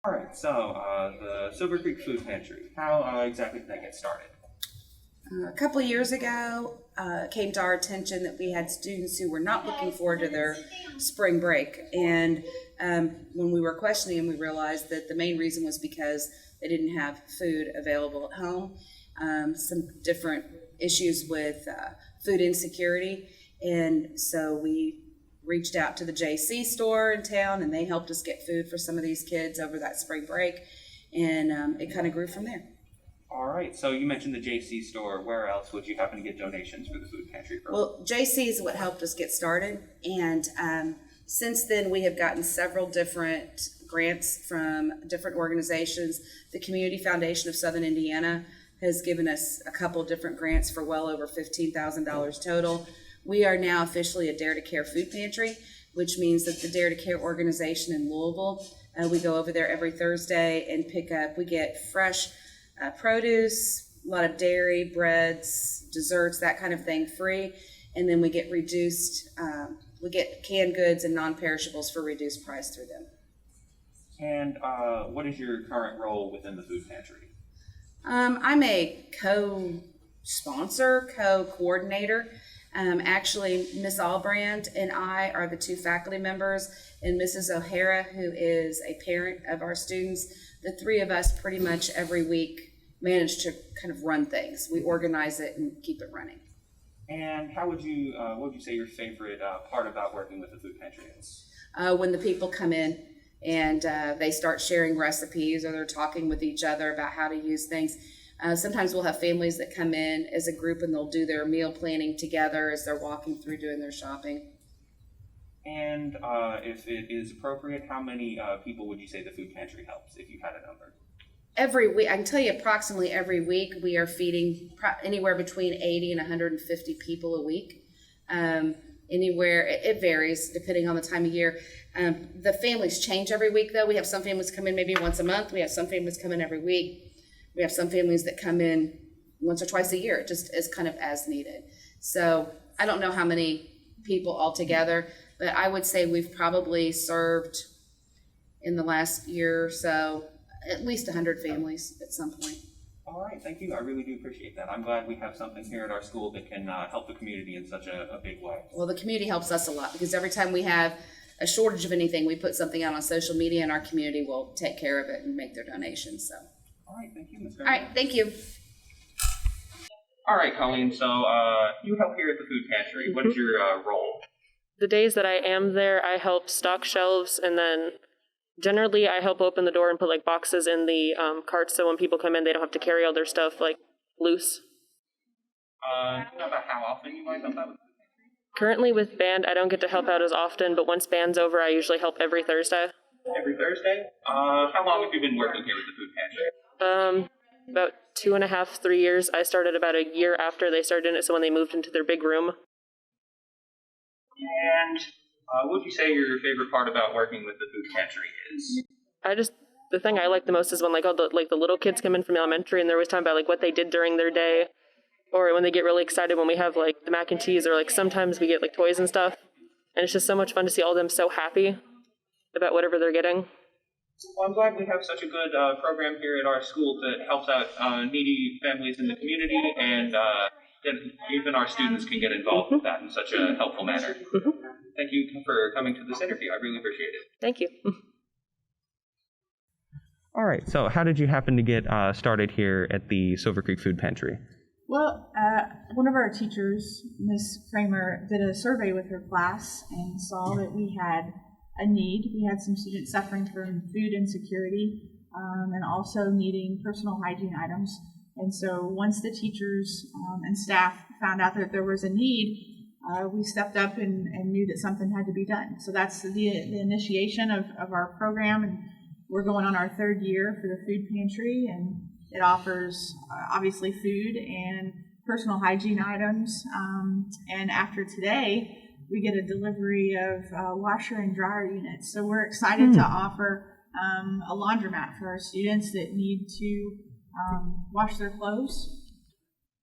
All right, so the Silver Creek Food Pantry, how exactly did that get started? A couple years ago, it came to our attention that we had students who were not looking forward to their spring break. And when we were questioning them, we realized that the main reason was because they didn't have food available at home, some different issues with food insecurity. And so we reached out to the JC store in town, and they helped us get food for some of these kids over that spring break. And it kind of grew from there. All right, so you mentioned the JC store. Where else would you happen to get donations for the food pantry from? Well, JC is what helped us get started, and since then we have gotten several different grants from different organizations. The Community Foundation of Southern Indiana has given us a couple different grants for well over $15,000 total. We are now officially a Dare to Care food pantry, which means that the Dare to Care organization in Louisville, we go over there every Thursday and pick up, we get fresh produce, a lot of dairy, breads, desserts, that kind of thing free. And then we get we get canned goods and non-perishables for reduced price through them. And what is your current role within the food pantry? I'm a co-sponsor, co-coordinator. Actually, Miss Albrand and I are the two faculty members, and Mrs. O'Hara, who is a parent of our students. The three of us pretty much every week manage to kind of run things. We organize it and keep it running. And how what would you say your favorite part about working with the food pantry is? When the people come in and they start sharing recipes, or they're talking with each other about how to use things. Sometimes we'll have families that come in as a group and they'll do their meal planning together as they're walking through doing their shopping. And if it is appropriate, how many people would you say the food pantry helps, if you had a number? Every week, I can tell you approximately every week, we are feeding anywhere between 80 and 150 people a week. It varies depending on the time of year. The families change every week, though. We have some families come in maybe once a month. We have some families come in every week. We have some families that come in once or twice a year, just as kind of as needed. So I don't know how many people altogether, but I would say we've probably served in the last year or so at least 100 families at some point. All right, thank you. I really do appreciate that. I'm glad we have something here at our school that can help the community in such a big way. Well, the community helps us a lot, because every time we have a shortage of anything, we put something out on social media, and our community will take care of it and make their donations. So. All right, thank you, Ms. All right, thank you. All right, Colleen, so you help here at the food pantry. What's your role? The days that I am there, I help stock shelves, and then generally I help open the door and put like boxes in the carts, so when people come in, they don't have to carry all their stuff like loose. Do you know about how often you might help out with the food pantry? Currently with band, I don't get to help out as often, but once band's over, I usually help every Thursday. Every Thursday? How long have you been working here with the food pantry? About 2.5, 3 years. I started about a year after they started it, so when they moved into their big room. And what would you say your favorite part about working with the food pantry is? The thing I like the most is when the little kids come in from elementary, and they're always talking about like what they did during their day, or when they get really excited when we have like the mac and cheese, or like sometimes we get like toys and stuff, and it's just so much fun to see all of them so happy about whatever they're getting. Well, I'm glad we have such a good program here at our school that helps out needy families in the community, and that even our students can get involved with that in such a helpful manner. Thank you for coming to this interview. I really appreciate it. Thank you. All right, so how did you happen to get started here at the Silver Creek Food Pantry? Well, one of our teachers, Miss Kramer, did a survey with her class and saw that we had a need. We had some students suffering from food insecurity and also needing personal hygiene items. And so once the teachers and staff found out that there was a need, we stepped up and knew that something had to be done. So that's the initiation of our program, and we're going on our third year for the food pantry, and it offers obviously food and personal hygiene items. And after today, we get a delivery of washer and dryer units. So we're excited to offer a laundromat for our students that need to wash their clothes.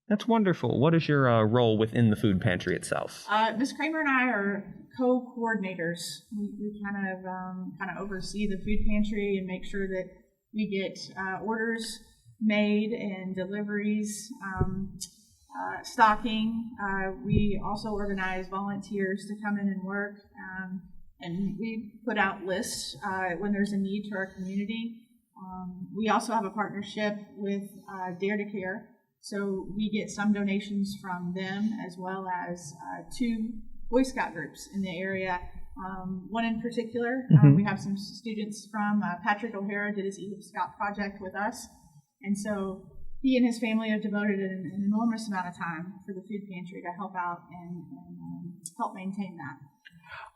That's wonderful. What is your role within the food pantry itself? Ms. Kramer and I are co-coordinators. We kind of oversee the food pantry and make sure that we get orders made and deliveries, stocking. We also organize volunteers to come in and work, and we put out lists when there's a need to our community. We also have a partnership with Dare to Care, so we get some donations from them as well as 2 Boy Scout groups in the area. One in particular, we have some students from Patrick O'Hara did his Eagle Scout project with us, and so he and his family have devoted an enormous amount of time for the food pantry to help out and help maintain that.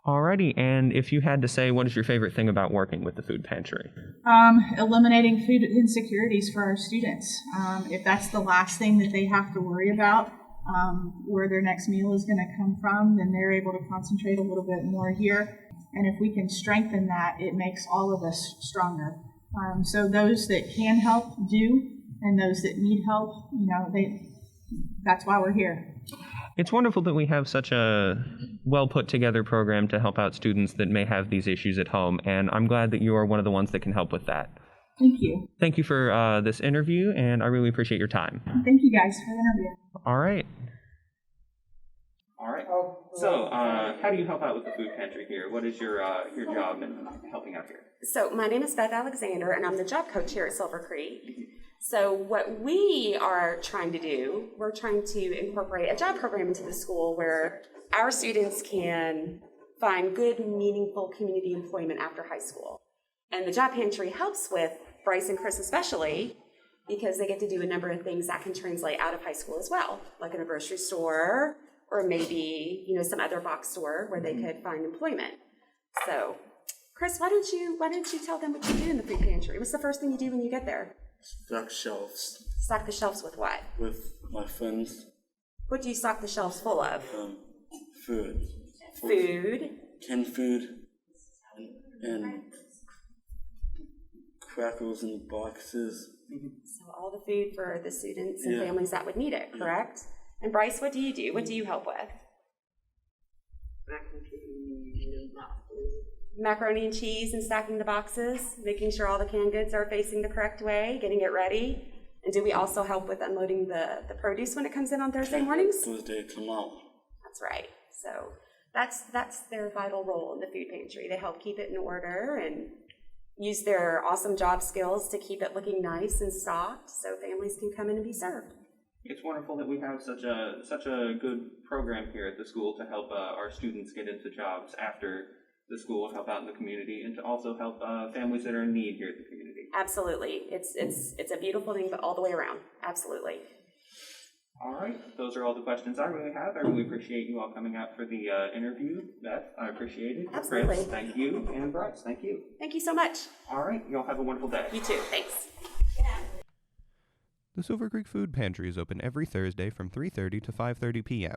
Alrighty, and if you had to say, what is your favorite thing about working with the food pantry? Eliminating food insecurities for our students. If that's the last thing that they have to worry about, where their next meal is going to come from, then they're able to concentrate a little bit more here. And if we can strengthen that, it makes all of us stronger. So those that can help do, and those that need help, that's why we're here. It's wonderful that we have such a well put together program to help out students that may have these issues at home, and I'm glad that you are one of the ones that can help with that. Thank you. Thank you for this interview, and I really appreciate your time. Thank you guys for the interview. All right. So, how do you help out with the food pantry here? What is your job in helping out here? So my name is Beth Alexander, and I'm the job coach here at Silver Creek. So what we are trying to do, we're trying to incorporate a job program into the school where our students can find good, meaningful community employment after high school. And the job pantry helps with Bryce and Chris especially, because they get to do a number of things that can translate out of high school as well, like in a grocery store, or maybe, some other box store where they could find employment. So, Chris, why don't you tell them what you do in the food pantry? What's the first thing you do when you get there? Stock shelves. Stock the shelves with what? With my friends. What do you stock the shelves full of? Food. Food. Canned food. And crackers in boxes. So all the food for the students and families that would need it, correct? And Bryce, what do you do? What do you help with? Macaroni and cheese and stacking the boxes, making sure all the canned goods are facing the correct way, getting it ready. And do we also help with unloading the produce when it comes in on Thursday mornings? Thursday come out. That's right. So that's their vital role in the food pantry. They help keep it in order and use their awesome job skills to keep it looking nice and stocked so families can come in and be served. It's wonderful that we have such a good program here at the school to help our students get into jobs after the school and help out in the community, and to also help families that are in need here at the community. Absolutely. It's a beautiful thing, but all the way around. Absolutely. All right. Those are all the questions I really have. I really appreciate you all coming out for the interview. Beth, I appreciate it. Absolutely. Chris, thank you. And Bryce, thank you. Thank you so much. All right. Y'all have a wonderful day. You too. Thanks. The Silver Creek Food Pantry is open every Thursday from 3:30 to 5:30 p.m.